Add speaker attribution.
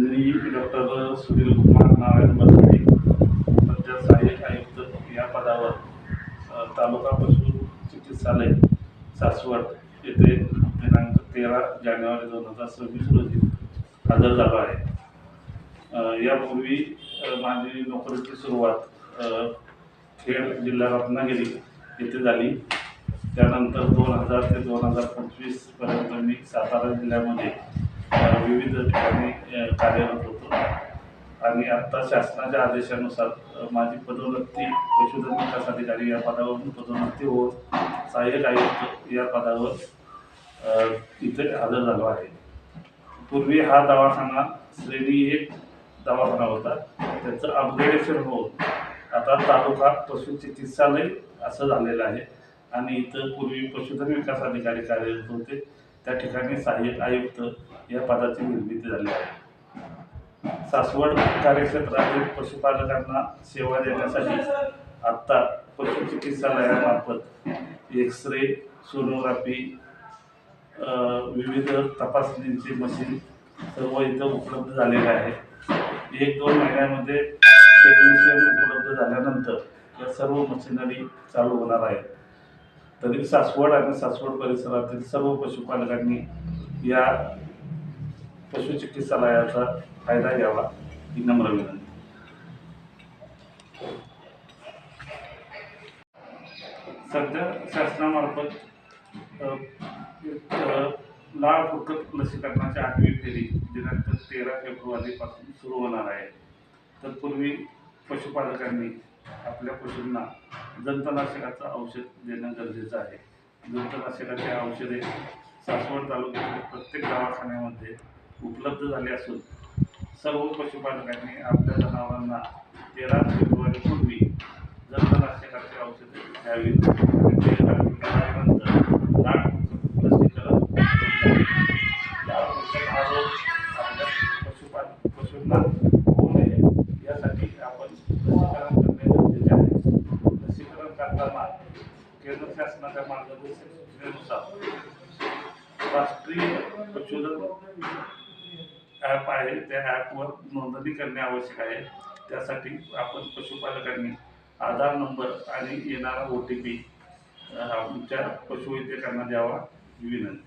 Speaker 1: मी doctor Sunil Kumar Narayan बरगडे, सध्या सहाय्यक आयुक्त या पदावर तालुका पशु चिकित्सालय सासवड येथे दिनांक 13 जानेवारी 2026 रोजी हजर झालो आहे। यापूर्वी माझी नोकरीची सुरुवात खेड जिल्हा रत्नागिरी येथे झाली। त्यानंतर 2000 ते 2025 पर्यंत मी सातारा जिल्ह्यामध्ये विविध ठिकाणी कार्यरत होतो आणि आत्ता शासनाच्या आदेशानुसार माझी पदोन्नती पशुधन विकास अधिकारी या पदावरून पदोन्नती होऊन सहाय्यक आयुक्त या पदावर इथे हजर झालो आहे। पूर्वी हा दवाखाना श्रेणी 1 दवाखाना होता, त्याचं अपग्रेडेशन होऊन आता तालुका पशु चिकित्सालय असं झालेलं आहे आणि इथं पूर्वी पशुधन विकास अधिकारी कार्यरत होते, त्या ठिकाणी सहाय्यक आयुक्त या पदाची निर्मिती झाली आहे। सासवड कार्यक्षेत्रातील पशुपालकांना सेवा देण्यासाठी आत्ता पशु चिकित्सालयामार्फत एक्सरे, सोनोग्राफी, विविध तपासणींचे मशीन सर्व इथं उपलब्ध झालेले आहे। 1-2 महिन्यामध्ये टेक्निशियन उपलब्ध झाल्यानंतर या सर्व मशिनरी चालू होणार आहेत। तरी सासवड आणि सासवड परिसरातील सर्व पशुपालकांनी या पशु चिकित्सालयाचा फायदा घ्यावा ही नम्र विनंती। सध्या शासनामार्फत लाळ फुकट लसीकरणाची 8वी फेरी दिनांक 13 फेब्रुवारीपासून सुरू होणार आहे। तत्पूर्वी पशुपालकांनी आपल्या पशूंना जंतुनाशकाचं औषध देणं गरजेचं आहे। जंतुनाशकाची औषधे सासवड तालुक्यातील प्रत्येक दवाखान्यामध्ये उपलब्ध झाली असून सर्व पशुपालकांनी आपल्या जनावरांना 13 फेब्रुवारीपूर्वी जंतुनाशकाची औषधे घ्यावीत आणि ते केल्यानंतर लाळ फुकट लसीकरण हा रोग आपल्या पशूंना होऊ नये यासाठी आपण लसीकरण करणे गरजेचे आहे। लसीकरण करताना केंद्र शासनाच्या मार्गदर्शक सूचनेनुसार राष्ट्रीय पशुधन ॲप आहे, त्या ॲपवर नोंदणी करणे आवश्यक आहे। त्यासाठी आपण पशुपालकांनी आधार नंबर आणि येणारा OTP आमच्या पशुवैद्यकांना द्यावा ही विनंती।